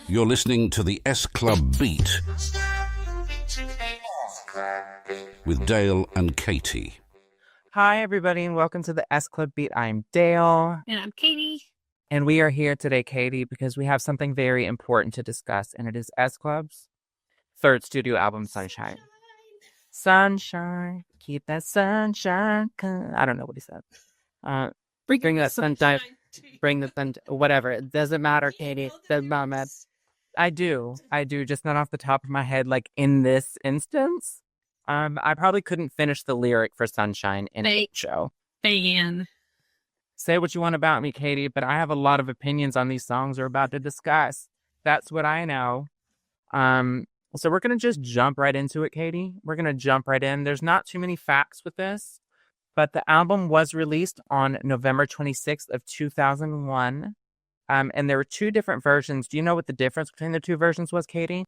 You're listening to the S Club Beat with Dale and Katey. Hi, everybody, and welcome to the SClubBeat. I'm Dale. And I'm Katey. And we are here today, Katey, because we have something very important to discuss, and it is S-Club's third studio album, Sunshine. Sunshine, keep that sunshine. I don't know what he said. Bring that sunshine. Bring the sun. Whatever. It doesn't matter, Katey. Doesn't matter. I do. Just not off the top of my head, like in this instance. I probably couldn't finish the lyric for Sunshine in a show. Say what you want about me, Katey, but I have a lot of opinions on these songs we're about to discuss. That's what I know. So we're going to just jump right into it, Katey. We're going to jump right in. There's not too many facts with this, but the album was released on November 26th of 2001. And there were two different versions. Do you know what the difference between the two versions was, Katey?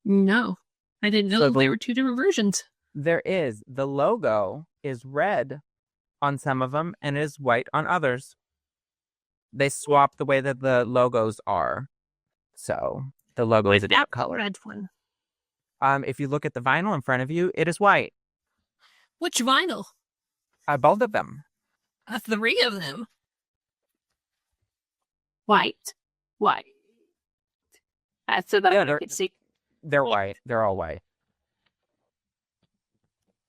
No, I didn't know there were two different versions. There is. The logo is red on some of them and is white on others. They swap the way that the logos are. So the logo is a different color. Red one. If you look at the vinyl in front of you, it is white. Which vinyl? Both of them. 3 of them. White. So that I can see. They're white. They're all white.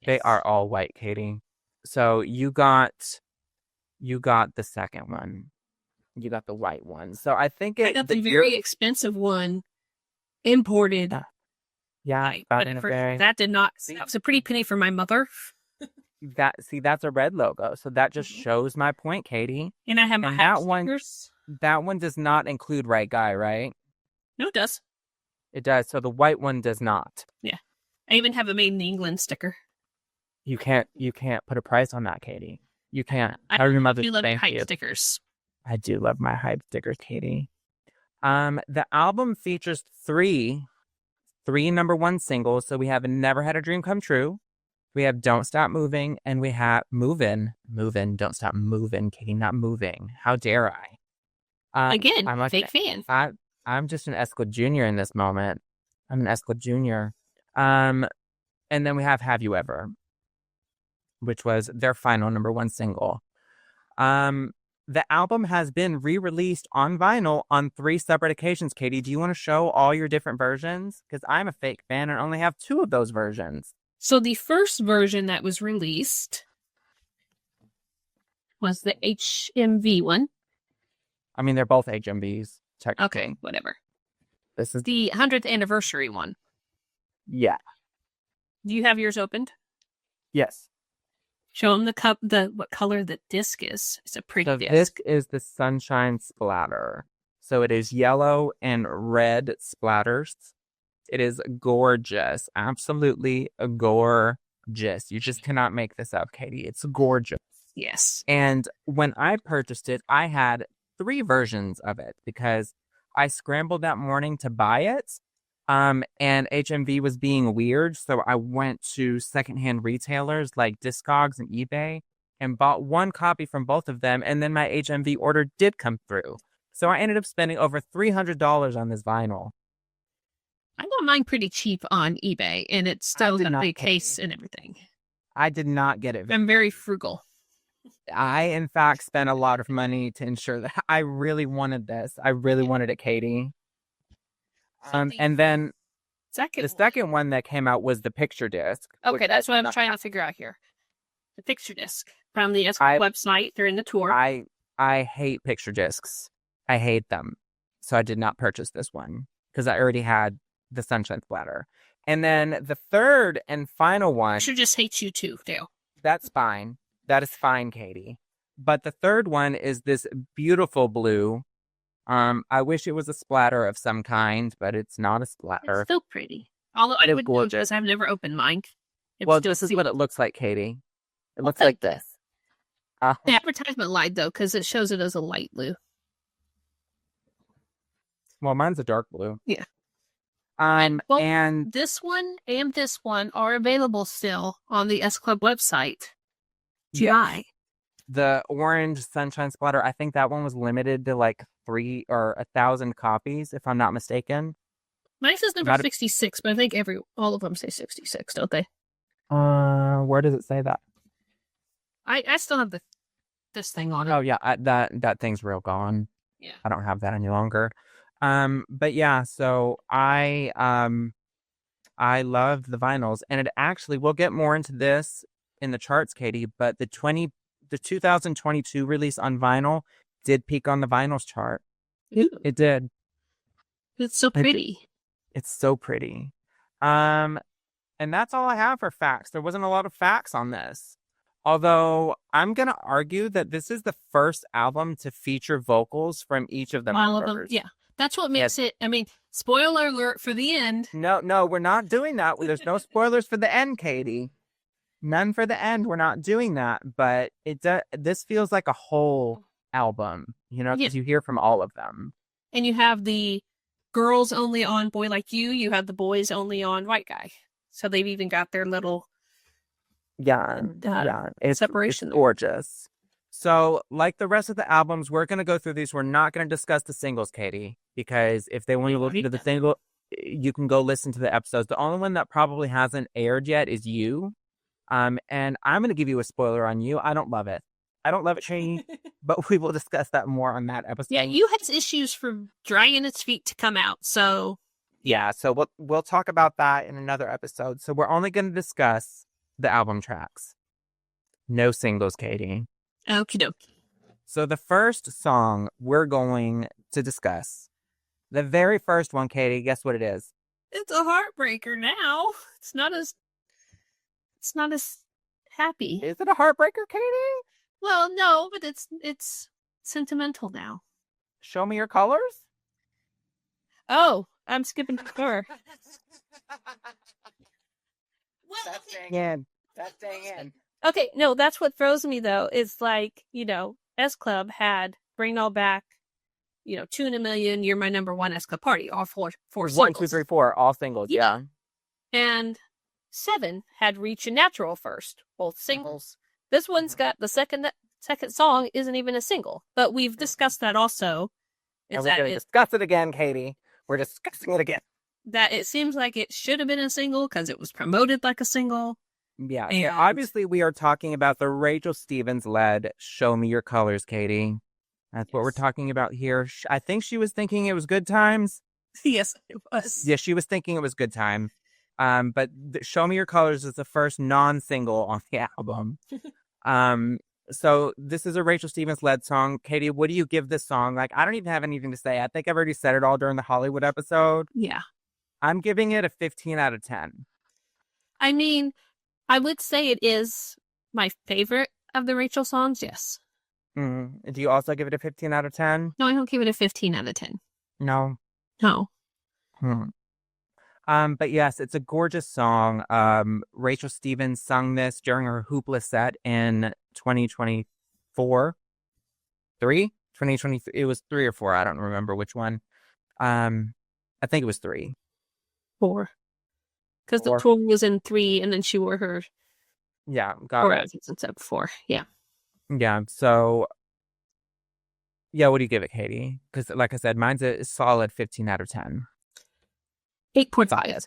Yes. They are all white, Katey. So you got the second one. You got the white one. So I think I got the very expensive one imported. Yeah, that did not. That was a pretty penny for my mother. That's a red logo. So that just shows my point, Katey. And I have my stickers. That one does not include Right Guy, right? No, it does. It does. So the white one does not. Yeah. I even have a Made in England sticker. You can't put a price on that, Katey. You can't. I remember you love hype stickers. I do love my hype stickers, Katey. The album features three number one singles. So we have Never Had a Dream Come True. We have Don't Stop Moving, and we have Movin', Don't Stop Moving, Katey, not moving. How dare I? Again, I'm fake fan. I'm just an S-Club Junior in this moment. I'm an S-Club Junior. And then we have You Ever, which was their final number one single. The album has been re-released on vinyl on 3 separate occasions, Katey. Do you want to show all your different versions? Because I'm a fake fan and only have 2 of those versions. So the first version that was released was the HMV one. I mean, they're both HMVs, technically. Okay, whatever. This is the 100th anniversary one. Yeah. Do you have yours opened? Yes. Show them what color the disc is. It's a pretty disc. The disc is the Sunshine Splatter. So it is yellow and red splatters. It is gorgeous. Absolutely gorgeous. You just cannot make this up, Katey. It's gorgeous. Yes. And when I purchased it, I had 3 versions of it because I scrambled that morning to buy it. And HMV was being weird. So I went to secondhand retailers like Discogs and eBay and bought 1 copy from both of them. And then my HMV order did come through. So I ended up spending over $300 on this vinyl. I got mine pretty cheap on eBay, and it's still got a case and everything. I did not get it. I'm very frugal. I, in fact, spent a lot of money to ensure that I really wanted this. I really wanted it, Katey. And then the second one that came out was the picture disc. Okay, that's what I'm trying to figure out here. The picture disc from the S-Club website during the tour. I hate picture discs. I hate them. So I did not purchase this one because I already had the Sunshine Splatter. And then the third and final one. I should just hate you too, Dale. That's fine. That is fine, Katey. But the third one is this beautiful blue. I wish it was a splatter of some kind, but it's not a splatter. It's still pretty. Although I would know because I've never opened mine. This is what it looks like, Katey. It looks like this. The advertisement lied, though, because it shows it as a light blue. Well, mine's a dark blue. Yeah. And this one and this one are available still on the S-Club website. Yeah. The orange Sunshine Splatter, I think that one was limited to like 3 or 1,000 copies, if I'm not mistaken. Mine says number Not 66, but I think all of them say 66, don't they? where does it say that? I still have this thing on it. Oh yeah, that thing's real gone. Yeah. I don't have that any longer. But yeah, so I loved the vinyls, and it actually, we'll get more into this in the charts, Katey, but the 2022 release on vinyl did peak on the vinyls chart. It did. It's so pretty. It's so pretty. And that's all I have for facts. There wasn't a lot of facts on this. Although I'm going to argue that this is the first album to feature vocals from each of the members. Yeah. That's what makes it, I mean, spoiler alert for the end. No, we're not doing that. There's no spoilers for the end, Katey. None for the end. We're not doing that. But this feels like a whole album, because you hear from all of them. And you have the girls only on Boy Like You have the boys only on White Guy. So they've even got their little It's separation. It's gorgeous. So, like the rest of the albums, we're going to go through these. We're not going to discuss the singles, Katey, because if they want you to listen to the single, you can go listen to the episodes. The only one that probably hasn't aired yet is You. And I'm going to give you a spoiler on You. I don't love it. Katey, but we will discuss that more on that episode. Yeah, You has issues for drying its feet to come out, so... Yeah, so we'll talk about that in another episode. So we're only going to discuss the album tracks. No singles, Katey. Okie dokie. So the first song we're going to discuss, the very first one, Katey, guess what it is? It's a heartbreaker now. It's not as happy. Is it a heartbreaker, Katey? Well, no, but it's sentimental now. Show Me Your Colors? Oh, I'm skipping to her. That's staying in. Okay, no, that's what throws me, though, is like, S Club had Bring It All Back, 2 in a Million, You're My Number One, S Club Party, all four singles. 1, 2, 3, 4, all singles, yeah. And 7 had Reach and Natural first, both singles. This one's got the second song isn't even a single, but we've discussed that also. And we're going to discuss it again, Katey. We're discussing it again. That it seems like it should have been a single because it was promoted like a single. Yeah, and... obviously we are talking about the Rachel Stevens-led Show Me Your Colors, Katey. That's what we're talking about here. I think she was thinking it was Good Times. Yes, it was. Yeah, she was thinking it was Good Time. But Show Me Your Colors is the first non-single on the album. So this is a Rachel Stevens-led song. Katey, what do you give this song? Like, I don't even have anything to say. I think I've already said it all during the Hollywood episode. Yeah. I'm giving it a 15 out of 10. I mean, I would say it is my favorite of the Rachel songs, yes. Do you also give it a 15 out of 10? No, I don't give it a 15 out of 10. No? No. But yes, it's a gorgeous song. Rachel Stevens sung this during her Hoopla set in 2024. 2023. It was 3 or 4. I don't remember which one. I think it was 3. 4. Because the tour was in 3, and then she wore her. Yeah, got it. Instead of 4. Yeah. Yeah. So, yeah. What do you give it, Katey? Because, like I said, mine's a solid 15 out of 10. 8.5.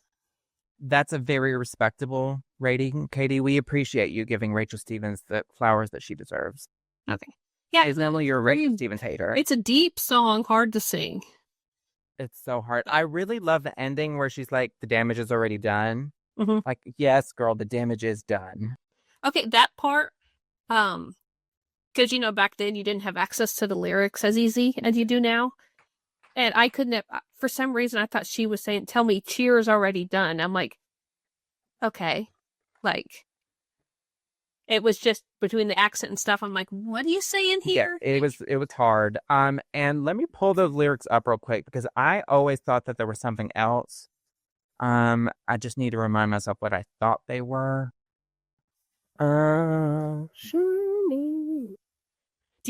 That's a very respectable rating, Katey. We appreciate you giving Rachel Stevens the flowers that she deserves. Okay. Yeah. Is Emily your Rachel Stevens hater? It's a deep song, hard to sing. It's so hard. I really love the ending where she's like, the damage is already done. Mm-hmm. Like, yes, girl, the damage is done. Okay, that part, because, back then you didn't have access to the lyrics as easy as you do now. And I couldn't have, for some reason, I thought she was saying, tell me cheer's already done. I'm like, okay. Like, it was just between the accent and stuff. I'm like, what are you saying here? Yeah, it was hard. And let me pull those lyrics up real quick because I always thought that there was something else. I just need to remind myself what I thought they were. Do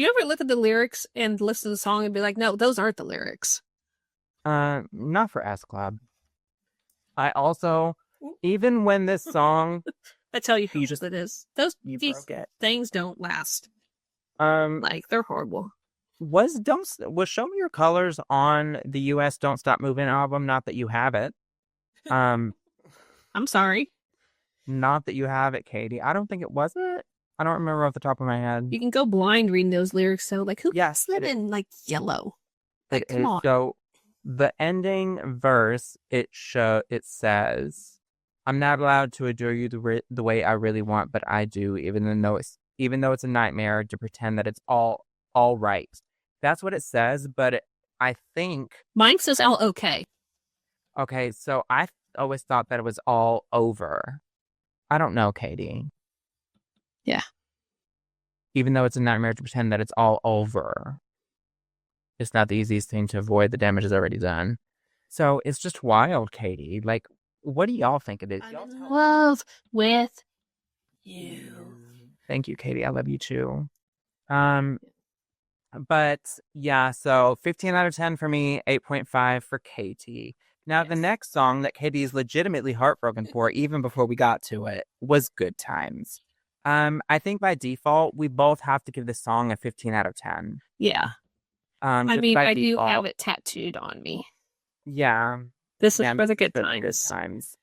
you ever look at the lyrics and listen to the song and be like, no, those aren't the lyrics? Not for S Club. I also, even when this song... I tell you who it is. These broke it. things don't last. Like, they're horrible. Was Show Me Your Colors on the US Don't Stop Moving album? Not that you have it. I'm sorry. Not that you have it, Katie. I don't think it was it. I don't remember off the top of my head. You can go blind reading those lyrics, so like who Yes, puts that in like yellow? Like, It come is. on. So the ending verse, it says, "I'm not allowed to adore you the way I really want, but I do, even though it's a nightmare to pretend that it's all right." That's what it says, but I think Mine says L-OK. okay. So I always thought that it was all over. I don't know, Katie. Yeah. Even though it's a nightmare to pretend that it's all over. It's not the easiest thing to avoid. The damage is already done. So it's just wild, Katie. Like, what do y'all think it is? I'm in love with you. Thank you, Katie. I love you too. But yeah, so 15 out of 10 for me, 8.5 for Katie. Now, the Yes. next song that Katie is legitimately heartbroken for, even before we got to it, was Good Times. I think by default, we both have to give this song a 15 out of 10. Yeah. I I do have it tattooed on me. Yeah. This is Yeah, for the good Good times. Times.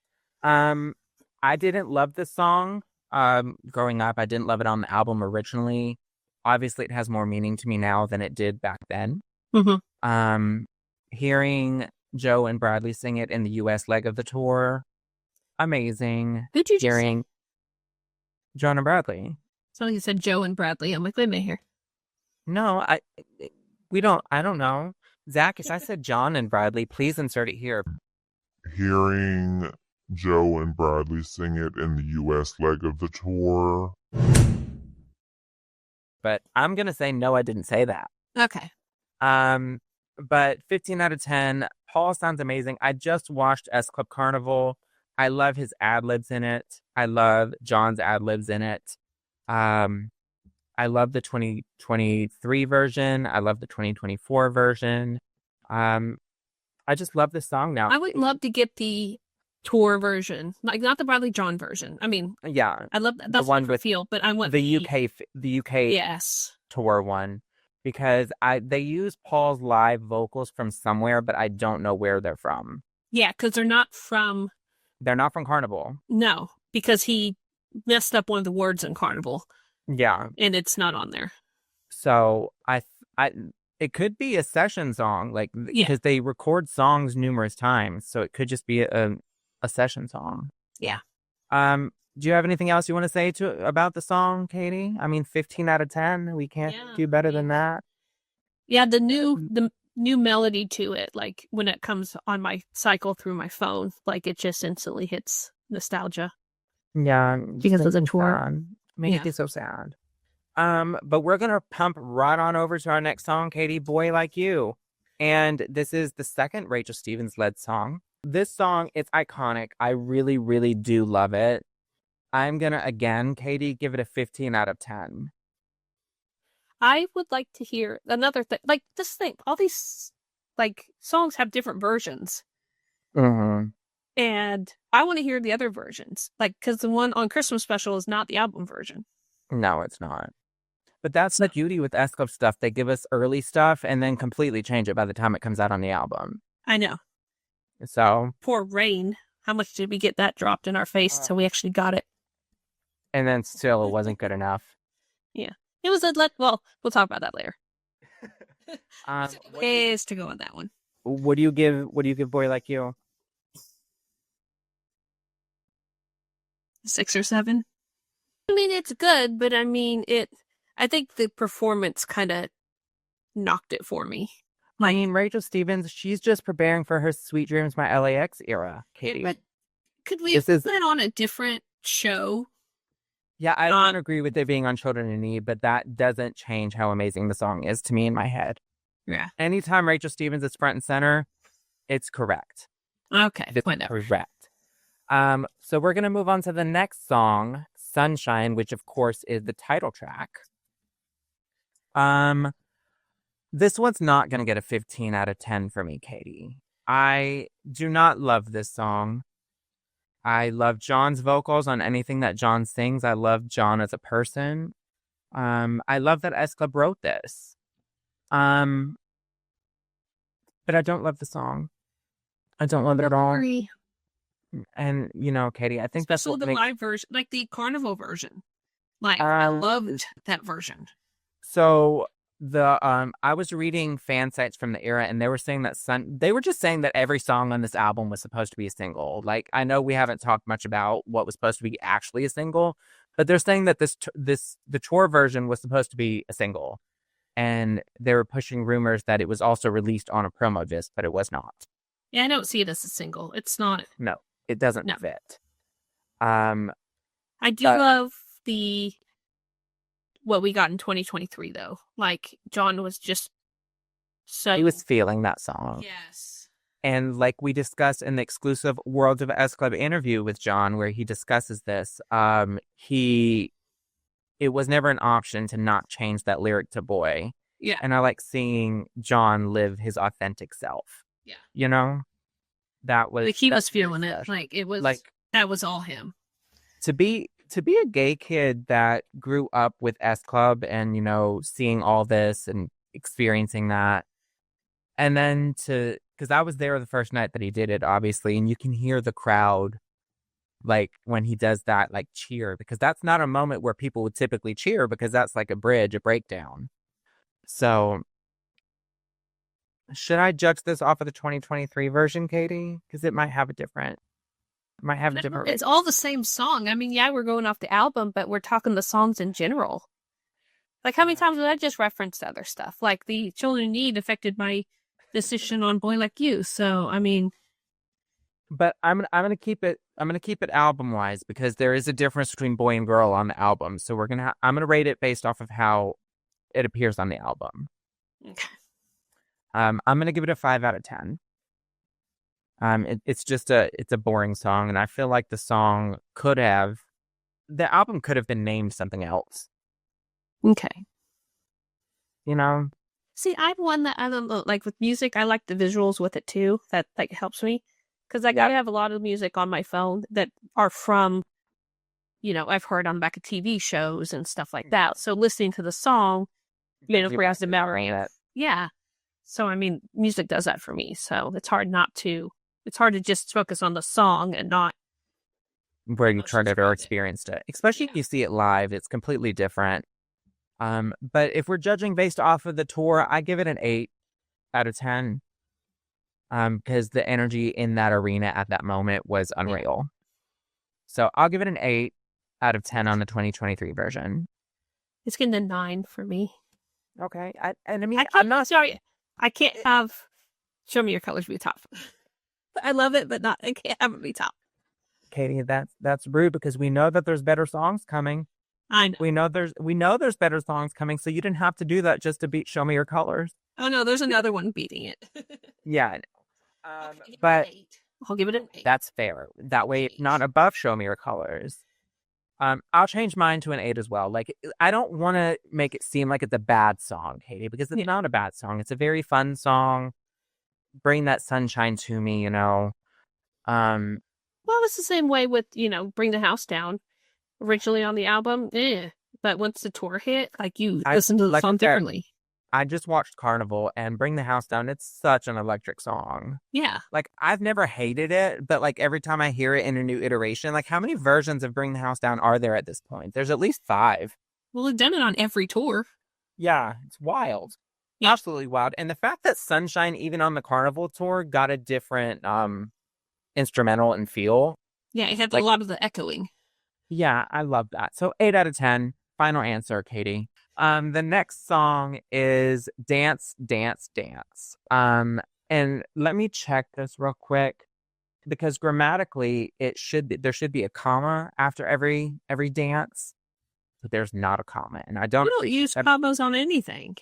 I didn't love this song. Growing up, I didn't love it on the album originally. Obviously, it has more meaning to me now than it did back then. Mm-hmm. Hearing Joe and Bradley sing it in the U.S. leg of the tour, amazing. Who'd you just Hearing John and Bradley. So you said Joe and Bradley. I'm like, wait a minute here. No, I don't know. Zach, if I said John and Bradley, please insert it here. Hearing Joe and Bradley sing it in the U.S. leg of the tour. But I'm going to say no, I didn't say that. Okay. But 15 out of 10. Paul sounds amazing. I just watched S Club Carnival. I love his ad-libs in it. I love John's ad-libs in it. I love the 2023 version. I love the 2024 version. I just love this song now. I would love to get the tour version, like not the Bradley John version. I mean, Yeah, I love that. That's the one one with feel, but I want the UK Yes. tour one, because they use Paul's live vocals from somewhere, but I don't know where they're from. Yeah, because they're not from. They're not from Carnival. No, because he messed up one of the words in Carnival, Yeah. and it's not on there. So it could be a session song, like, Yeah. because they record songs numerous times, so it could just be a session song. Yeah. Do you have anything else you want to say about the song, Katie? I mean, 15 out of 10. We can't do better than that. Yeah, the new melody to it, like when it comes on my cycle through my phone, like it just instantly hits nostalgia. Yeah, Because of the tour. Make it so sad. But we're gonna pump right on over to our next song, Katie, "Boy Like You," and this is the second Rachel Stevens led song. This song, it's iconic. I really, really do love it. I'm gonna again, Katie, give it a 15 out of 10. I would like to hear another thing, like this thing. All these like songs have different versions, Mm-hmm. and I want to hear the other versions, like because the one on Christmas special is not the album version. No, it's not. But that's the beauty with S Club stuff. They give us early stuff and then completely change it by the time it comes out on the album. I know. So, Poor Rain. How much did we get that dropped in our face till we actually got it? and then still it wasn't good enough. It was well, we'll talk about that later. What Ways to go on that one. do you give Boy Like You? 6 or 7. I mean, it's good, but I mean, I think the performance kind of knocked it for me. I mean, Rachel Stevens, she's just preparing for her Sweet Dreams My LAX era, Katie. But could we This put is- that on a different show? Yeah, I don't agree with it being on Children in Need, but that doesn't change how amazing the song is to me in my head. Yeah. Anytime Rachel Stevens is front and center, it's correct. Okay. It's Whatever. correct. So we're going to move on to the next song, Sunshine, which of course is the title track. This one's not going to get a 15 out of 10 for me, Katie. I do not love this song. I love John's vocals on anything that John sings. I love John as a person. I love that S Club wrote this. But I don't love the song. I don't love it at all. Agree. And Katey, I think that's Especially what the makes. live version, like the carnival version. Like I loved that version. So I was reading fan sites from the era, and they were saying that they were just saying that every song on this album was supposed to be a single. Like, I know we haven't talked much about what was supposed to be actually a single, but they're saying that the tour version was supposed to be a single, and they were pushing rumors that it was also released on a promo disc, but it was not. Yeah, I don't see it as a single. It's not. No, it doesn't fit. I do love what we got in 2023 though. Like John was just so he was feeling that song. Yes. And like we discussed in the exclusive World of S Club interview with John, where he discusses this, it was never an option to not change that lyric to boy. Yeah. And I like seeing John live his authentic self. Yeah. That was like he was feeling it. Like it was like that was all him. To be a gay kid that grew up with S Club and, seeing all this and experiencing that. And then because I was there the first night that he did it, obviously, and you can hear the crowd, like when he does that, like cheer, because that's not a moment where people would typically cheer because that's like a breakdown. So should I judge this off of the 2023 version, Katey? Because it might have a different. It's all the same song. I mean, yeah, we're going off the album, but we're talking the songs in general. Like, how many times did I just reference other stuff? Like, the Children in Need affected my decision on Boy Like You. So, I mean, but I'm gonna keep it album wise because there is a difference between boy and girl on the album. So I'm gonna rate it based off of how it appears on the album. Okay. I'm gonna give it a 5 out of 10. It's a boring song, and I feel like the album could have been named something else. Okay. See, I'm one that I don't know, like with music, I like the visuals with it too. That like helps me because I have a lot of music on my phone that are from, I've heard on the back of TV shows and stuff like that. So listening to the song, brings the memory. Yeah. So I mean, music does that for me. So it's hard to just focus on the song and not where you tried to ever experienced it. Especially if you see it live, it's completely different. But if we're judging based off of the tour, I give it an 8 out of 10. Because the energy in that arena at that moment was unreal. So I'll give it an 8 out of 10 on the 2023 version. It's getting a 9 for me. Okay. I'm not sorry. I can't have Show Me Your Colors be top. I love it, but I can't have it be top. Katey, that's rude because we know that there's better songs coming. I know. We know there's better songs coming, so you didn't have to do that just to beat Show Me Your Colors. Oh no, there's another one beating it. Yeah, but I'll give it an 8. That's fair. That way, it's not above Show Me Your Colors. I'll change mine to an 8 as well. Like, I don't want to make it seem like it's a bad song, Katey, because it's not a bad song. It's a very fun song. Bring That Sunshine to Me, Well, it's the same way with, Bring the House Down. Originally on the album, but once the tour hit, like you listen to the song differently. I just watched Carnival and Bring the House Down. It's such an electric song. Yeah. Like, I've never hated it, but like every time I hear it in a new iteration, like how many versions of Bring the House Down are there at this point? There's at least 5. Well, they've done it on every tour. Yeah, it's wild. Yeah. Absolutely wild. And the fact that Sunshine, even on the Carnival tour, got a different instrumental and feel. Yeah, it had a lot of the echoing. Yeah, I love that. So 8 out of 10. Final answer, Katey. The next song is Dance, Dance, Dance. And let me check this real quick because grammatically there should be a comma after every dance, but there's not a comma, and I don't. We don't use commas on anything.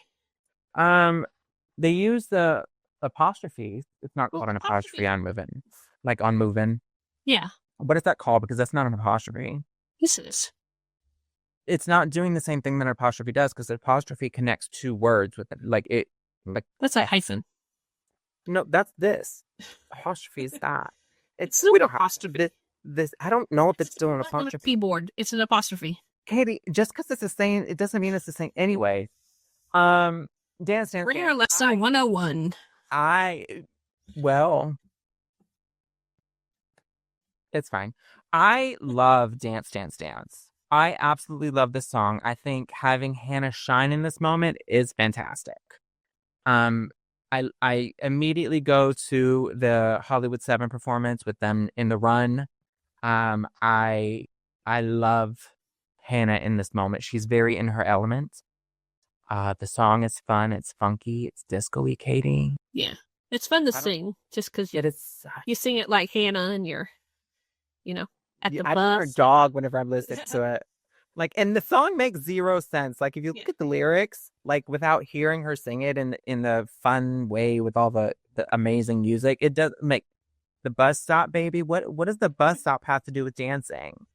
They use the apostrophe. It's not called an apostrophe on moving, like on moving. Yeah. What is that called? Because that's not an apostrophe. This is. It's not doing the same thing that an apostrophe does because the apostrophe connects 2 words with it. That's a hyphen. No, that's this. Apostrophe is that. It's still an apostrophe. This I don't know if it's still an apostrophe. Keyboard. It's an apostrophe. Katie, just because it's the same, it doesn't mean it's the same anyway. Dance, dance, Rare dance. lesson 101. Well, it's fine. I love Dance, Dance, Dance. I absolutely love this song. I think having Hannah shine in this moment is fantastic. Um, I immediately go to the Hollywood 7 performance with them in the run. I love Hannah in this moment. She's very in her element. The song is fun. It's funky. It's disco-y, Katie. Yeah. It's fun to sing just because It is. you sing it like Hannah and you're, at the I picture a bus. dog whenever I'm listening to it. Like, and the song makes zero sense. Like, if you look at the lyrics, like without hearing her sing it in the fun way with all the amazing music, it does make the bus stop, baby. What does the bus stop have to do with dancing?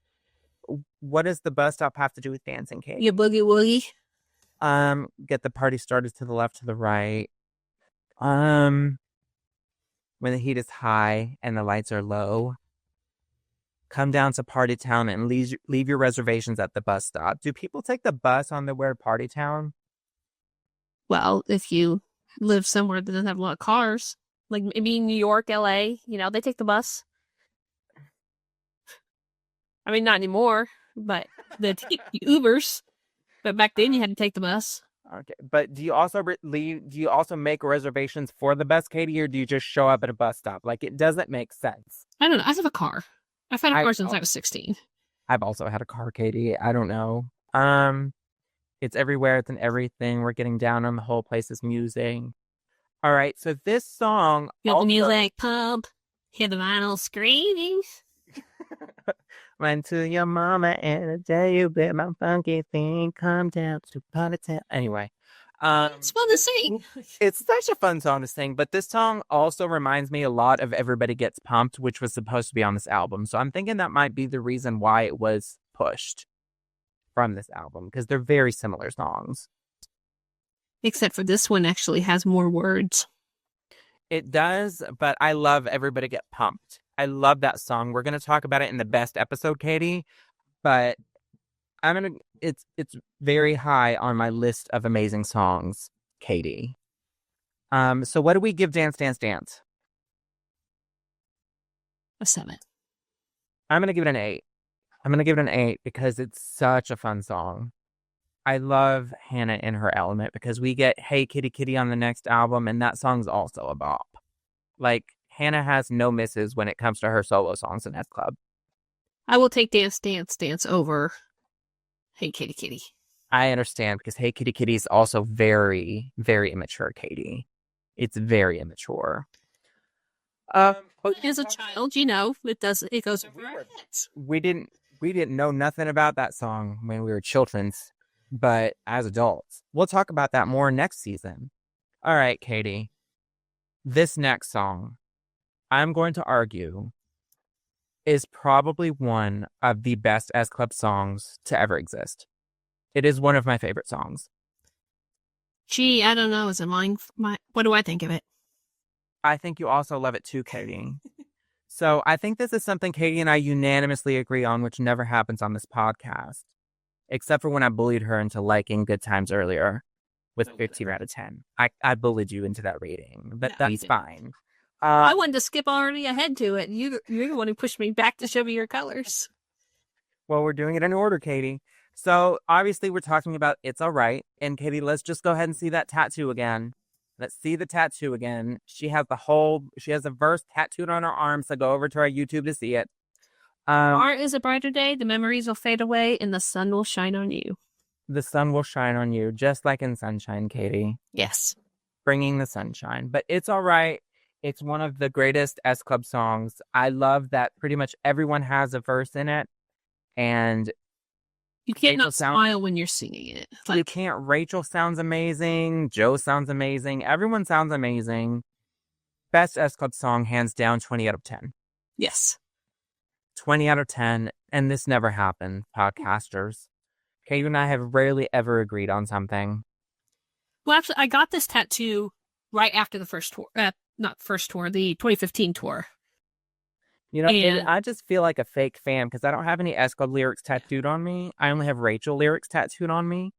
What does the bus stop have to do with dancing, Kate? You boogie woogie. Get the party started to the left, to the right. When the heat is high and the lights are low. Come down to Party Town and leave your reservations at the bus stop. Do people take the bus on their way to Party Town? Well, if you live somewhere that doesn't have a lot of cars, like maybe New York, LA, they take the bus. I mean, not anymore, but they take Ubers. But back then, you had to take the bus. Okay, but do you also leave? Do you also make reservations for the bus, Katie, or do you just show up at a bus stop? Like, it doesn't make sense. I don't know. I have a car. I've had a car since I was 16. I've also had a car, Katie. I don't know. It's everywhere. It's in everything. We're getting down on the whole place is musing. All right, so this song. Feel the music pump, hear the vinyl screaming. Went to your mama and I tell you that my funky thing come down to Party Town. Anyway. It's fun to sing. It's such a fun song to sing, but this song also reminds me a lot of Everybody Gets Pumped, which was supposed to be on this album. So I'm thinking that might be the reason why it was pushed from this album, because they're very similar songs. Except for this one actually has more words. It does, but I love Everybody Get Pumped. I love that song. We're going to talk about it in the best episode, Katie, but it's very high on my list of amazing songs, Katie. So what do we give Dance, Dance, Dance? A 7. I'm going to give it an 8. I'm going to give it an 8 because it's such a fun song. I love Hannah in her element because we get Hey Kitty Kitty on the next album, and that song's also a bop. Like, Hannah has no misses when it comes to her solo songs in S Club. I will take Dance, Dance, Dance over Hey Kitty Kitty. I understand, because Hey Kitty Kitty is also very, very immature, Katie. It's very immature. As a child, it goes over our heads. We didn't know nothing about that song when we were children, but as adults, we'll talk about that more next season. All right, Katie. This next song, I'm going to argue, is probably one of the best S Club songs to ever exist. It is one of my favorite songs. Gee, I don't know. Is it mine? What do I think of it? I think you also love it too, Katie. So I think this is something Katie and I unanimously agree on, which never happens on this podcast, except for when I bullied her into liking Good Times earlier with 15 out of 10. I bullied you into that rating, but that's fine. I wanted to skip already ahead to it. You're the one who pushed me back to show me your colors. Well, we're doing it in order, Katie. So obviously we're talking about It's Alright. And Katie, let's just go ahead and see that tattoo again. Let's see the tattoo again. She has a verse tattooed on her arm, so go over to our YouTube to see it. Tomorrow is a brighter day. The memories will fade away and the sun will shine on you. The sun will shine on you, just like in Sunshine, Katie. Yes. Bringing the sunshine. But It's Alright. It's one of the greatest S Club songs. I love that pretty much everyone has a verse in it. And you can't not smile when you're singing it. You can't. Rachel sounds amazing. Joe sounds amazing. Everyone sounds amazing. Best S Club song, hands down, 20 out of 10. Yes. 20 out of 10. And this never happened, podcasters. Katie and I have rarely ever agreed on something. Well, actually, I got this tattoo right after the first tour. Not first tour, the 2015 tour. You know, And I just feel like a fake fan because I don't have any S Club lyrics tattooed on me. I only have Rachel lyrics tattooed on me.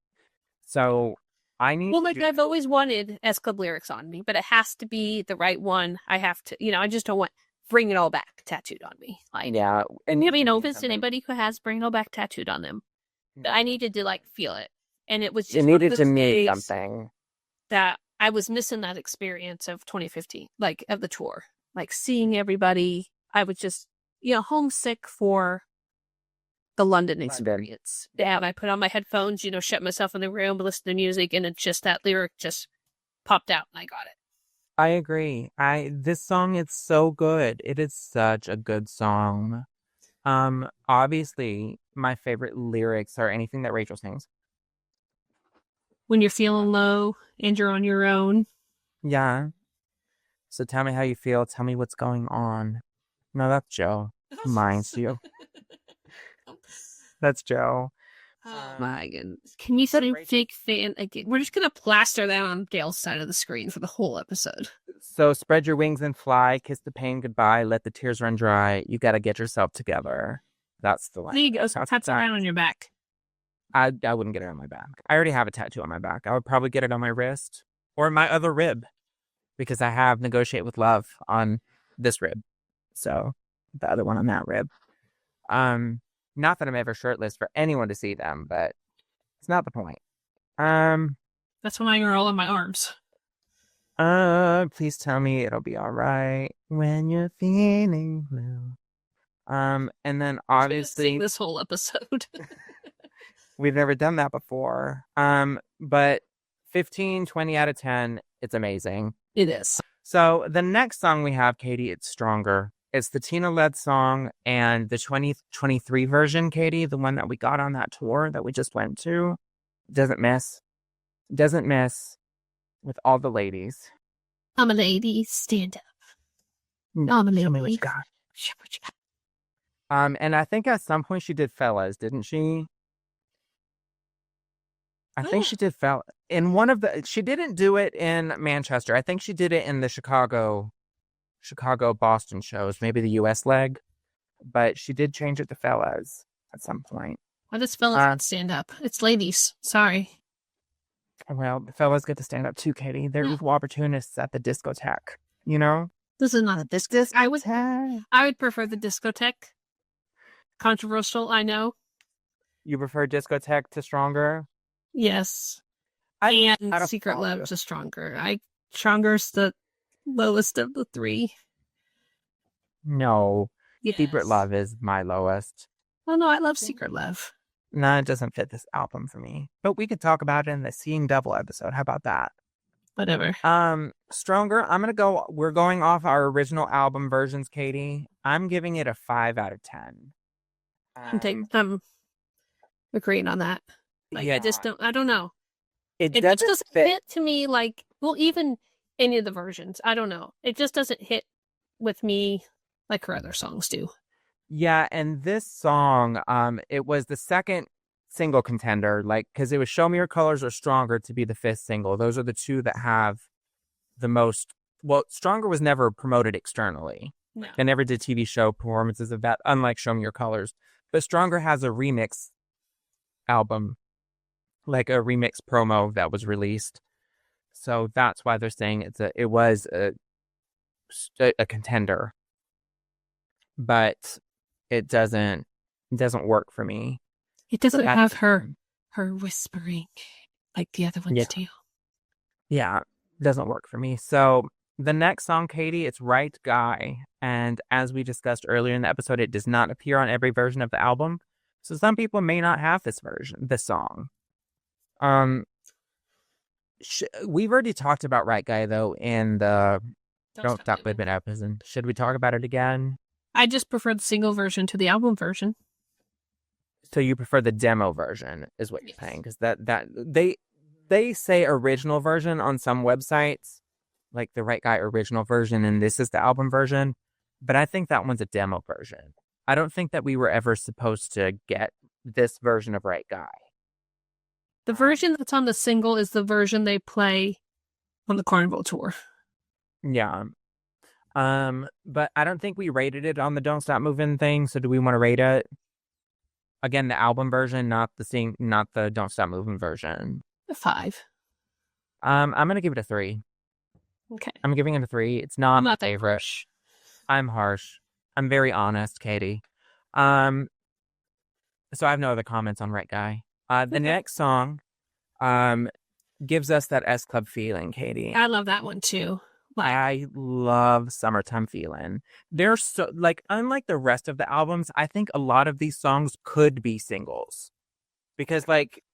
So I need well, to like I've always wanted S Club lyrics on me, but it has to be the right one. I have to, I just don't want Bring It All Back tattooed on me. Like, yeah. And no offense to anybody who has Bring It All Back tattooed on them, but I needed to like feel it, and it was just it one of needed to those mean days something. that I was missing that experience of 2015, like of the tour, like seeing everybody. I was just, homesick for the London experience. And I put on my headphones, shut myself in the room, listen to music, and it just that lyric just popped out, and I got it. I agree. This song is so good. It is such a good song. Obviously, my favorite lyrics are anything that Rachel sings. When you're feeling low and you're on your own. Yeah. So tell me how you feel. Tell me what's going on. No, that's Joe. Mine's you. That's Joe. Oh my goodness. Can you say fake fan again? We're just going to plaster that on Dale's side of the screen for the whole episode. So spread your wings and fly, kiss the pain goodbye, let the tears run dry. You got to get yourself together. That's the line. There you go. Tattoo right on your back. I wouldn't get it on my back. I already have a tattoo on my back. I would probably get it on my wrist or my other rib because I have Negotiate with Love on this rib. So the other one on that rib. Not that I'm ever shirtless for anyone to see them, but it's not the point. That's when you're all in my arms. Please tell me it'll be all right when you're feeling blue. And then obviously this whole episode. we've never done that before. But 15, 20 out of 10, it's amazing. It is. So the next song we have, Katey, it's Stronger. It's the Tina-led song and the 2023 version, Katey, the one that we got on that tour that we just went to, doesn't miss with all the ladies. I'm a lady, stand up. I'm a lady. Show me what you got. Show me what you got. And I think at some point she did Fellas, didn't she? I think she did Fellas. In one of the, she didn't do it in Manchester. I think she did it in the Chicago, Boston shows, maybe the US leg, but she did change it to Fellas at some point. Why does fellas not stand up? It's ladies. Sorry. Well, the fellas get to stand up too, Katey. They're equal opportunists at the discotheque, you know? This is not a discotheque. I would prefer the discotheque. Controversial, I know. You prefer discotheque to Stronger? Yes. I And Secret Love to Stronger. Stronger's the lowest of the three. No. Yes. Secret Love is my lowest. Oh no, I love Secret Love. No, it doesn't fit this album for me. But we could talk about it in the Seeing Double episode. How about that? Whatever. Stronger, we're going off our original album versions, Katey. I'm giving it a 5 out of 10. I'm agreeing on that. Like, yeah. I don't know. It just doesn't fit to me like, well, even any of the versions. I don't know. It just doesn't hit with me like her other songs do. Yeah, and this song, it was the second single contender, because it was Show Me Your Colors or Stronger to be the 5th single. Those are the two that have the most. Well, Stronger was never promoted externally. No. They never did TV show performances of that, unlike Show Me Your Colors. But Stronger has a remix album, like a remix promo that was released. So that's why they're saying it was a contender. But it doesn't work for me. It doesn't have her whispering like the other ones do. Yeah, it doesn't work for me. So the next song, Katey, it's Right Guy. And as we discussed earlier in the episode, it does not appear on every version of the album. So some people may not have this song. We've already talked about Right Guy, though, in the Don't Stop Living episode. Should we talk about it again? I just prefer the single version to the album version. So you prefer the demo version, is what you're saying? Because that they say original version on some websites, like the Right Guy original version, and this is the album version. But I think that one's a demo version. I don't think that we were ever supposed to get this version of Right Guy. The version that's on the single is the version they play on the Carnival tour. Yeah. But I don't think we rated it on the Don't Stop Moving thing. So do we want to rate it? Again, the album version, not the Don't Stop Moving version. A 5. I'm gonna give it a 3. Okay. I'm giving it a 3. It's not I'm my not that favorite. harsh. I'm harsh. I'm very honest, Katey. So I have no other comments on Right Guy. The Okay. next song gives us that S Club feeling, Katey. I love that one too. Like, I love Summertime Feeling. They're so, like, unlike the rest of the albums, I think a lot of these songs could be singles. Because, like,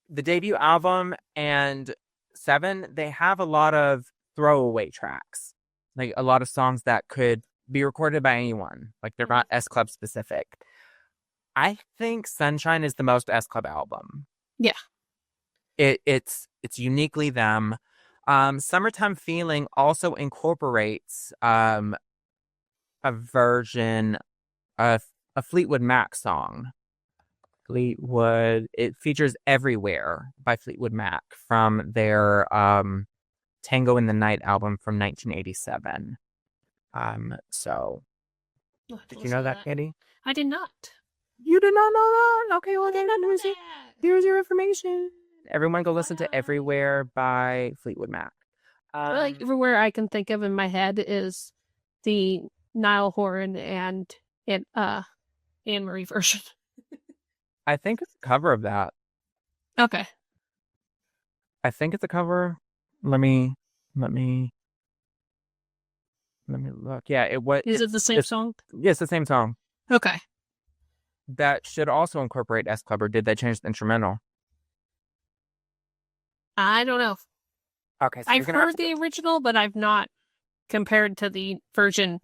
the debut album and 7, they have a lot of throwaway tracks. Like, a lot of songs that could be recorded by anyone. Like, they're not S Club specific. I think Sunshine is the most S Club album. Yeah. It's uniquely them. Summertime Feeling also incorporates a version of a Fleetwood Mac song. It features Everywhere by Fleetwood Mac from their Tango in the Night album from 1987. So did you know that, Katey? I did not. You did not know that? Okay, well then here's your information. Everyone go listen to Everywhere by Fleetwood Mac. Like everywhere I can think of in my head is the Niall Horan and Anne Marie version. I think it's a cover of that. Okay. I think it's a cover. Let me look. Yeah, Is it the same song? Yeah, it's the same song. Okay. That should also incorporate S Club, or did they change the instrumental? I don't know. Okay, so I've heard the original, but I've not compared to the version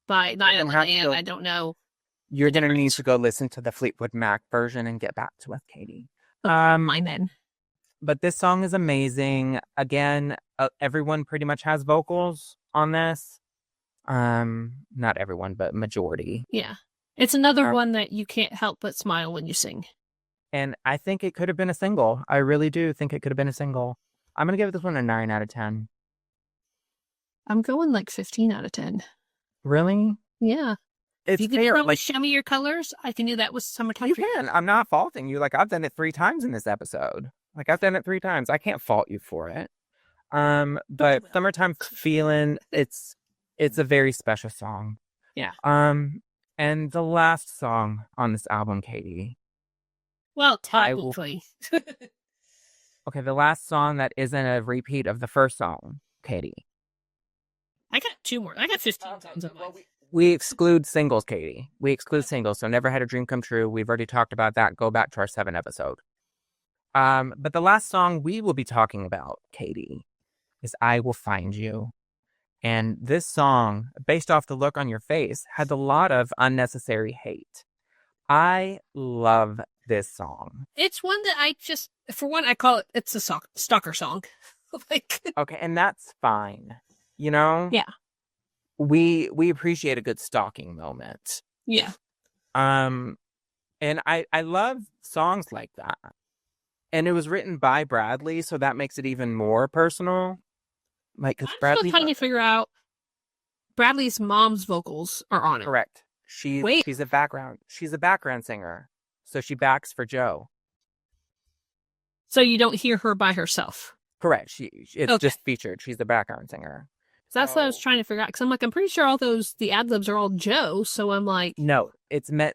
by Niall and Anne. I don't know. You're gonna need to go listen to the Fleetwood Mac version and get back to us, Katey. Mine then. But this song is amazing. Again, everyone pretty much has vocals on this. Not everyone, but majority. Yeah. It's another one that you can't help but smile when you sing. And I think it could have been a single. I really do think it could have been a single. I'm going to give this one a 9 out of 10. I'm going like 15 out of 10. Really? Yeah. It's if you fair. can show me your colors, I can do that with Summertime. You can. I'm not faulting you. Like, I've done it 3 times in this episode. Like, I've done it 3 times. I can't fault you for it. But Summertime Feeling, it's a very special song. Yeah. And the last song on this album, Katey. Well, technically. Okay, the last song that isn't a repeat of the first song, Katey. I got 2 more. I got 15 songs on mine. We exclude singles, Katey. We exclude singles. So Never Had a Dream Come True. We've already talked about that. Go back to our 7 episode. But the last song we will be talking about, Katey, is I Will Find You. And this song, based off the look on your face, had a lot of unnecessary hate. I love this song. It's one that I just, for one, I call it's a stalker song. Like, okay, and that's fine. You know? Yeah. We appreciate a good stalking moment. Yeah. And I love songs like that. And it was written by Bradley, so that makes it even more personal. Like, because Bradley, still trying to figure out Bradley's mom's vocals are on it. Correct. She's a background singer, so she backs for Joe. So you don't hear her by herself. Correct. It's just featured. She's the background singer. So that's what I was trying to figure out. Because I'm like, I'm pretty sure all the ad-libs are all Joe. So I'm like... No,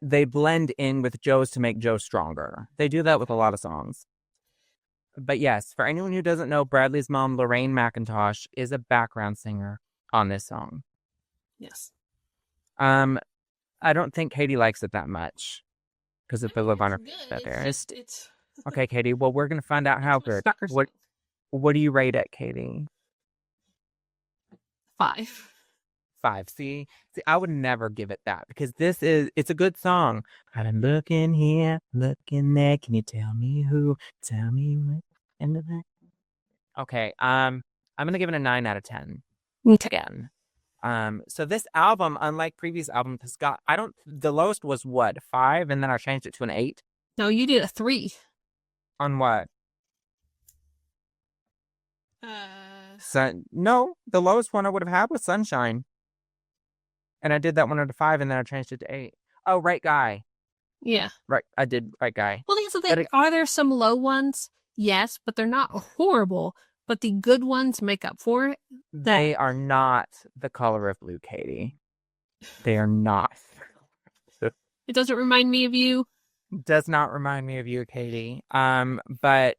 they blend in with Joe's to make Joe stronger. They do that with a lot of songs. But yes, for anyone who doesn't know, Bradley's mom, Lorraine McIntosh, is a background singer on this song. Yes. I don't think Katey likes it that much. Because of the look on her face out there. It's... Okay, Katey, well, we're going to find out how good. What do you rate it, Katey? 5. 5. See, I would never give it that because it's a good song. I've been looking here, looking there. Can you tell me who? Tell me what? Okay, I'm gonna give it a 9 out of 10. Again. So this album, unlike previous albums, has got the lowest was what, 5, and then I changed it to an 8. No, you did a 3. On what? No, the lowest one I would have had was Sunshine. And I did that 1 out of 5, and then I changed it to 8. Oh, Right Guy. Yeah. Right, I did Right Guy. Well, here's the thing. Are there some low ones? Yes, but they're not horrible. But the good ones make up for it. They are not the color of blue, Katie. They are not. It doesn't remind me of you. Does not remind me of you, Katie. But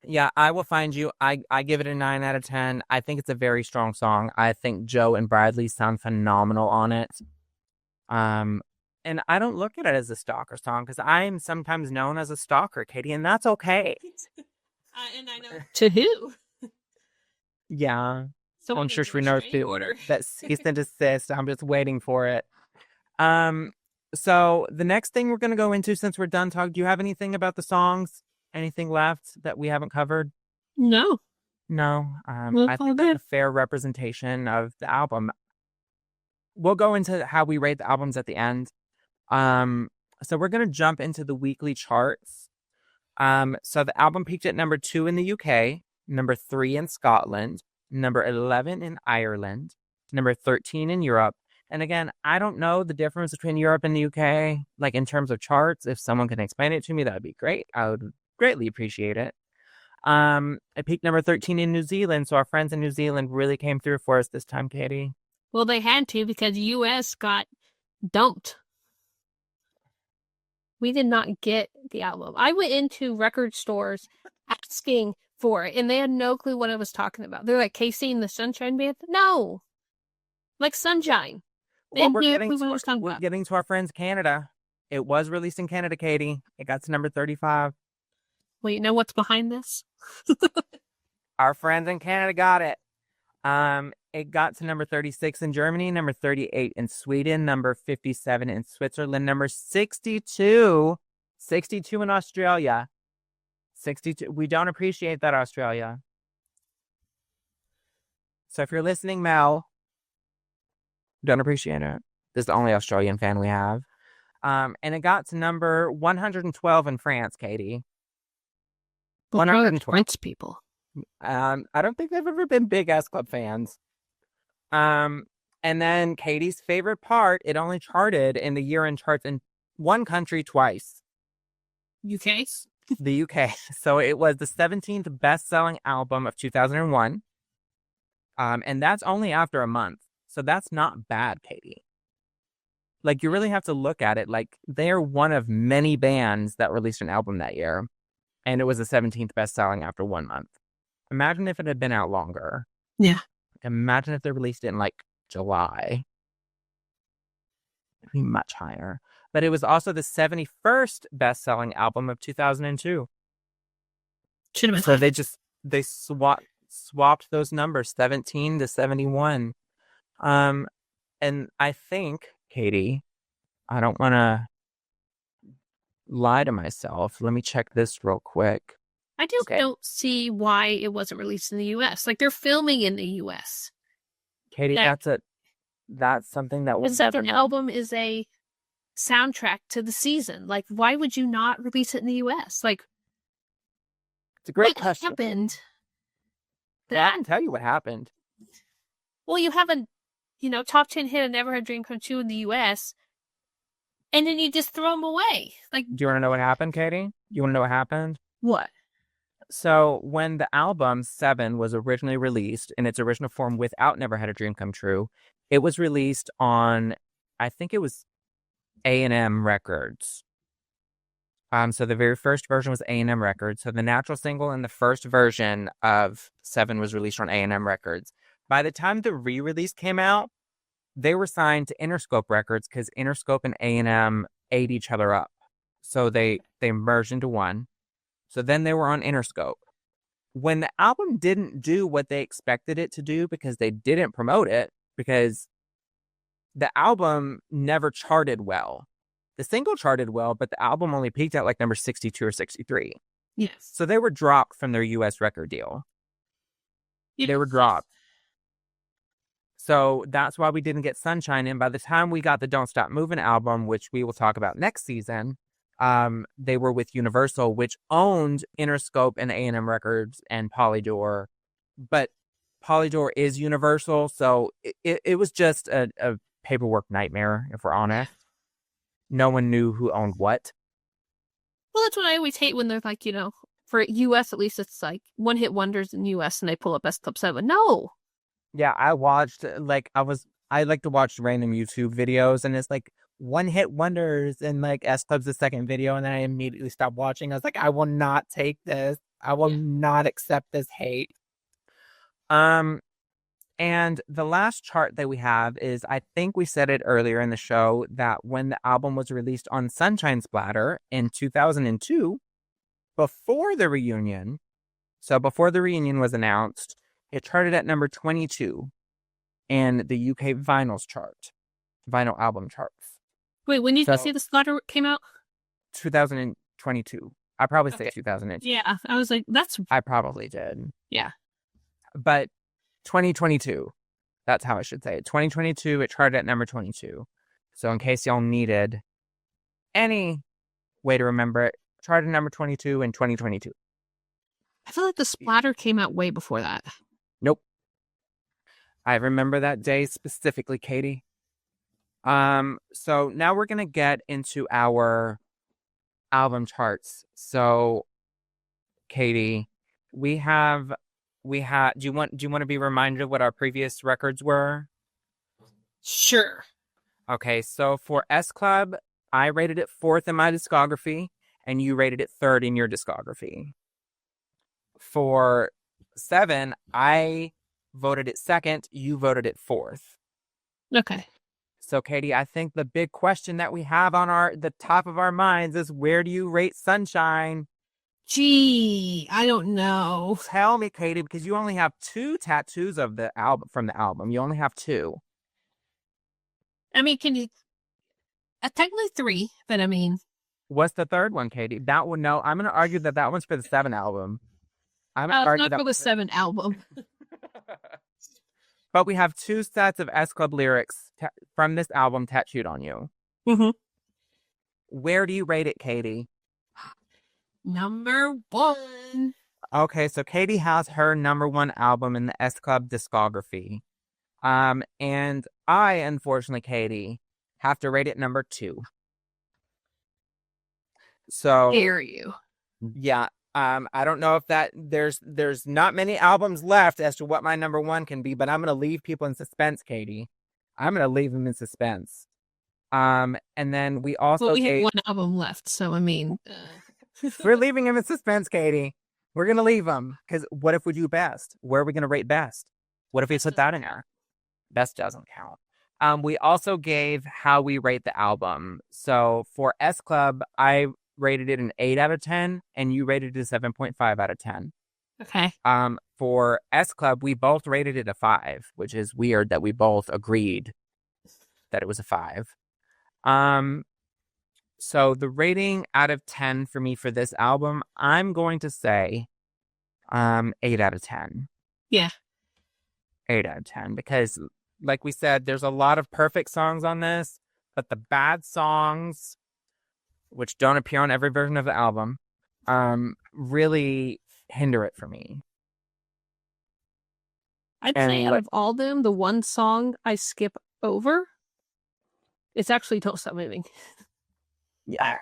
yeah, I Will Find You. I give it a 9 out of 10. I think it's a very strong song. I think Joe and Bradley sound phenomenal on it. And I don't look at it as a stalker song because I'm sometimes known as a stalker, Katie, and that's okay. And I know to who. Yeah. So I'm sure she knows too. Order. That cease and desist. I'm just waiting for it. So the next thing we're going to go into, since we're done talking, do you have anything about the songs? Anything left that we haven't covered? No. No. I think that's a fair representation of the album. We'll go into how we rate the albums at the end. So we're going to jump into the weekly charts. So the album peaked at number 2 in the UK, number 3 in Scotland, number 11 in Ireland, number 13 in Europe. And again, I don't know the difference between Europe and the UK, like in terms of charts. If someone can explain it to me, that would be great. I would greatly appreciate it. It peaked number 13 in New Zealand, so our friends in New Zealand really came through for us this time, Katie. Well, they had to because US got dumped. We did not get the album. I went into record stores asking for it, and they had no clue what I was talking about. They're like, Casey and the Sunshine Band? No. Like Sunshine. Well, we're getting to our friends Canada. It was released in Canada, Katie. It got to number 35. Well, you know what's behind this? Our friends in Canada got it. It got to number 36 in Germany, number 38 in Sweden, number 57 in Switzerland, number 62 in Australia. 62. We don't appreciate that, Australia. So if you're listening, Mel, don't appreciate it. This is the only Australian fan we have. And it got to number 112 in France, Katie. 112 French people. I don't think they've ever been big S Club fans. And then Katie's favorite part, it only charted in the year-end charts in one country twice. UK? The UK. So it was the 17th best-selling album of 2001. And that's only after a month. So that's not bad, Katie. Like, you really have to look at it like they're one of many bands that released an album that year. And it was the 17th best-selling after 1 month. Imagine if it had been out longer. Yeah. Imagine if they released it in, like, July. It'd be much higher. But it was also the 71st best-selling album of 2002. Should have been. So they swapped those numbers, 17 to 71. And I think, Katie, I don't want to lie to myself. Let me check this real quick. I just don't see why it wasn't released in the U.S. Like, they're filming in the U.S. Katie, that's something that was... The album is a soundtrack to the season. Like, why would you not release it in the U.S.? Like, it's a great question. What happened? I can tell you what happened. Well, you have a, top 10 hit of Never Had a Dream Come True in the U.S., and then you just throw them away. Like, do you want to know what happened, Katie? You want to know what happened? What? So when the album 7 was originally released in its original form without Never Had a Dream Come True, it was released on, I think it was A&M Records. So the very first version was A&M Records. So the natural single and the first version of 7 was released on A&M Records. By the time the re-release came out, they were signed to Interscope Records because Interscope and A&M ate each other up. So they merged into one. So then they were on Interscope. When the album didn't do what they expected it to do because they didn't promote it, because the album never charted well. The single charted well, but the album only peaked at like number 62 or 63. Yes. So they were dropped from their US record deal. They were dropped. So that's why we didn't get Sunshine in. By the time we got the Don't Stop Moving album, which we will talk about next season, they were with Universal, which owned Interscope and A&M Records and Polydor. But Polydor is Universal, so it was just a paperwork nightmare, if we're honest. No one knew who owned what. Well, that's what I always hate when they're like, for US at least, it's like one-hit wonders in US and they pull up SClub7. No! Yeah, I watched, I like to watch random YouTube videos, and it's like one-hit wonders, and like SClub's the second video, and then I immediately stopped watching. I was like, I will not take this. I will not accept this hate. And the last chart that we have is, I think we said it earlier in the show, that when the album was released on Sunshine Splatter in 2002, before the reunion was announced, it charted at number 22 in the UK vinyl album charts. Wait, when did you say the Splatter came out? 2022. I probably say 2002. Yeah, I was like, I probably did. Yeah. But 2022, that's how I should say it. 2022, it charted at number 22. So in case y'all needed any way to remember it, charted number 22 in 2022. I feel like the Splatter came out way before that. Nope. I remember that day specifically, Katey. So now we're going to get into our album charts. So, Katey, do you want to be reminded of what our previous records were? Sure. Okay, so for SClub, I rated it 4th in my discography, and you rated it 3rd in your discography. For 7, I voted it 2nd, you voted it 4th. Okay. So, Katey, I think the big question that we have on the top of our minds is, where do you rate Sunshine? Gee, I don't know. Tell me, Katey, because you only have 2 tattoos of the album from the album. You only have 2. I mean, can you? Technically 3, but I mean, what's the 3rd one, Katey? That one, no. I'm gonna argue that one's for the 7 album. I'm gonna argue not for the 7 album. But we have 2 sets of SClub lyrics from this album tattooed on you. Mm-hmm. Where do you rate it, Katey? Number 1. Okay, so Katey has her number 1 album in the SClub discography. And I, unfortunately, Katey, have to rate it number 2. So, dare you? Yeah. I don't know if there's not many albums left as to what my number 1 can be, but I'm gonna leave people in suspense, Katey. I'm gonna leave them in suspense. And then we also have 1 album left, so I mean, we're leaving him in suspense, Katey. We're gonna leave him because what if we do best? Where are we gonna rate best? What if we put that in there? Best doesn't count. We also gave how we rate the album. So for SClub, I rated it an 8 out of 10, and you rated it a 7.5 out of 10. Okay. For SClub, we both rated it a 5, which is weird that we both agreed that it was a 5. So the rating out of 10 for me for this album, I'm going to say 8 out of 10. Yeah. 8 out of 10, because like we said, there's a lot of perfect songs on this, but the bad songs, which don't appear on every version of the album, really hinder it for me. I'd say out of all them, the one song I skip over, it's actually Don't Stop Moving. Yeah.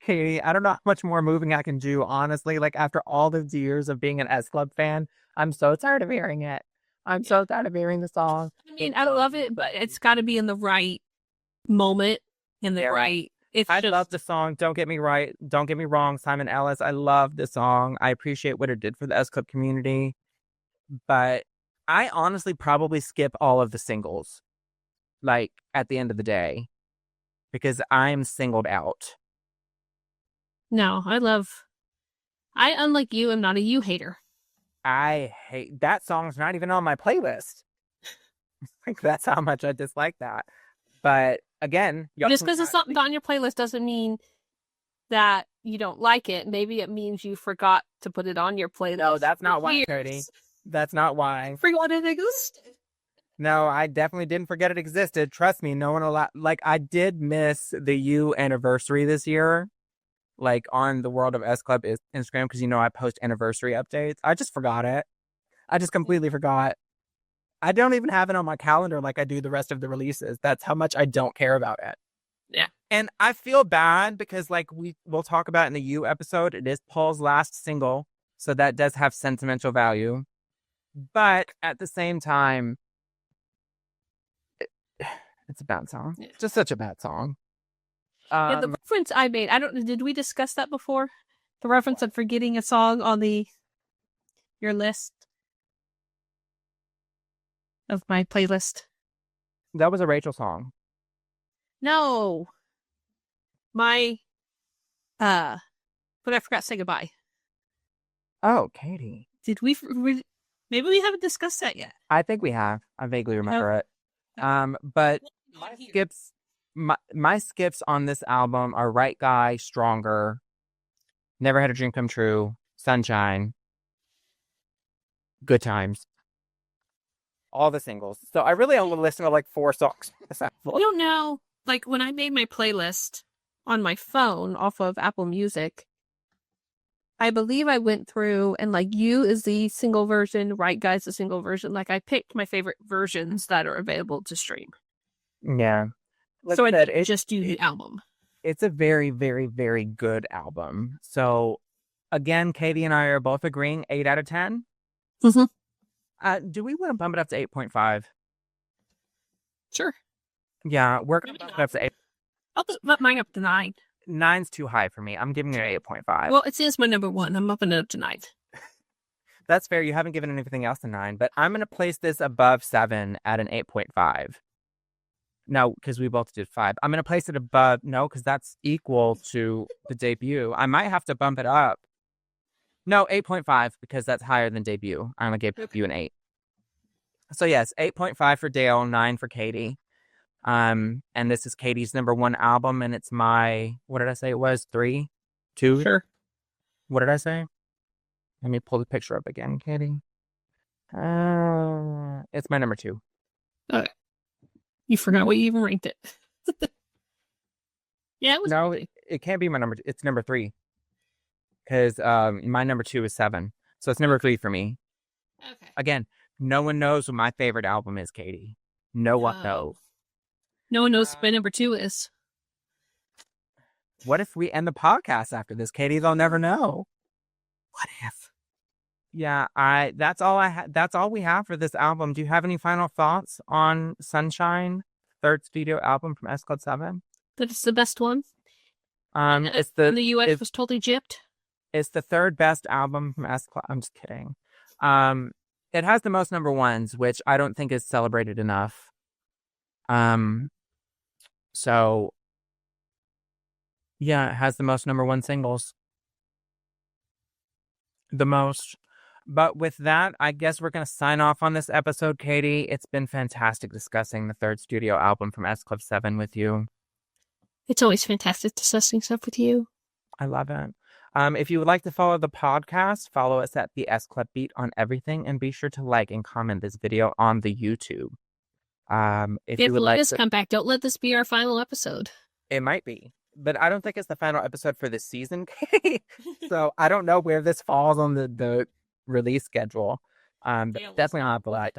Katey, I don't know how much more moving I can do, honestly. Like, after all those years of being an SClub fan, I'm so tired of hearing it. I'm so tired of hearing the song. I mean, I love it, but it's got to be in the right moment, in the right... I love the song. Don't get me wrong, Simon Ellis. I love the song. I appreciate what it did for the SClub community. But I honestly probably skip all of the singles, like, at the end of the day, because I'm singled out. No, I, unlike you, am not a you hater. I hate that song's not even on my playlist. Like, that's how much I dislike that. But again, just because it's not on your playlist doesn't mean that you don't like it. Maybe it means you forgot to put it on your playlist. No, that's not why, Cody. That's not why. Forgot it existed. No, I definitely didn't forget it existed. Trust me, no one like, I did miss the U anniversary this year, like, on the World of SClub Instagram, because I post anniversary updates. I just forgot it. I just completely forgot. I don't even have it on my calendar like I do the rest of the releases. That's how much I don't care about it. Yeah. And I feel bad because like we'll talk about in the You episode, it is Paul's last single. So that does have sentimental value. But at the same time, it's a bad song. Yeah. Just such a bad song. Yeah, the reference I made, did we discuss that before? The reference of forgetting a song on your list of my playlist. That was a Rachel song. No. My, but I forgot to say goodbye. Oh, Katey. Did maybe we haven't discussed that yet. I think we have. I vaguely remember it. But my skips on this album are Right Guy, Stronger, Never Had a Dream Come True, Sunshine, Good Times. All the singles. So I really only listen to like 4 songs. I don't know. Like when I made my playlist on my phone off of Apple Music, I believe I went through and like You is the single version, Right Guy's the single version. Like I picked my favorite versions that are available to stream. Yeah. So I didn't just do the album. It's a very, very, very good album. So again, Katey and I are both agreeing 8 out of 10. Mm-hmm. Do we want to bump it up to 8.5? Sure. Yeah, we're going to bump it up to 8. I'll just bump mine up to 9. 9's too high for me. I'm giving it an 8.5. Well, it is my number 1. I'm upping it up to 9. That's fair. You haven't given anything else a 9, but I'm going to place this above 7 at an 8.5. No, because we both did 5. I'm going to place it above, no, because that's equal to the debut. I might have to bump it up. No, 8.5, because that's higher than debut. I'm going to give debut an 8. So yes, 8.5 for Dale, 9 for Katey. And this is Katey's number 1 album, and it's my, what did I say it was? 3? 2? Sure. What did I say? Let me pull the picture up again, Katey. It's my number 2. Okay. You forgot what you even ranked it. Yeah, it was. No, it can't be my number 2. It's number 3. Because my number 2 is 7. So it's number 3 for me. Okay. Again, no one knows what my favorite album is, Katey. No one knows. No one knows what my number 2 is. What if we end the podcast after this, Katey? They'll never know. What if? Yeah, that's all we have for this album. Do you have any final thoughts on Sunshine, 3rd studio album from SClubBeat? That it's the best one. It's and the US was totally gypped. It's the 3rd best album from SClub. I'm just kidding. It has the most number 1s, which I don't think is celebrated enough. So yeah, it has the most number 1 singles. The most. But with that, I guess we're going to sign off on this episode, Katey. It's been fantastic discussing the 3rd studio album from SClub7 with you. It's always fantastic discussing stuff with you. I love it. If you would like to follow the podcast, follow us at the SClubBeat on everything, and be sure to like and comment this video on the YouTube. If you would like to come back, don't let this be our final episode. It might be, but I don't think it's the final episode for this season. So I don't know where this falls on the release schedule. But definitely not the light.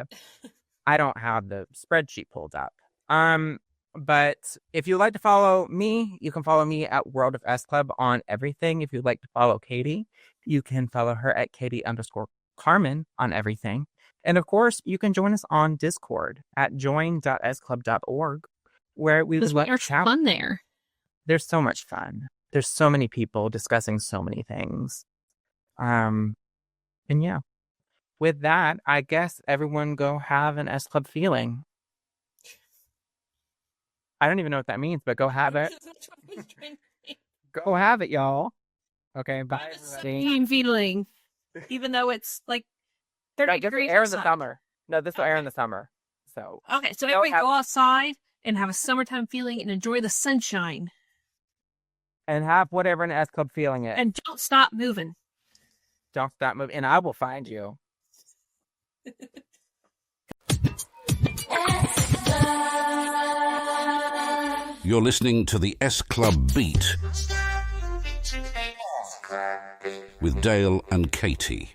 I don't have the spreadsheet pulled up. But if you'd like to follow me, you can follow me at World of S Club on everything. If you'd like to follow Katey, you can follow her at Katey_Carmen on everything. And of course, you can join us on Discord at join.sclub.org, where we would like to fun there. There's so much fun. There's so many people discussing so many things. And yeah, with that, I guess everyone go have an S Club feeling. I don't even know what that means, but go have it. Go have it, y'all. Okay, bye, everybody. Same feeling, even though it's like 30 degrees. Air in the summer. No, this will air in the summer. So okay, so everybody go outside and have a summertime feeling and enjoy the sunshine. And have whatever an S Club feeling is. And don't stop moving. Don't stop moving, and I will find you. You're listening to the SClubBeat with Dale and Katey.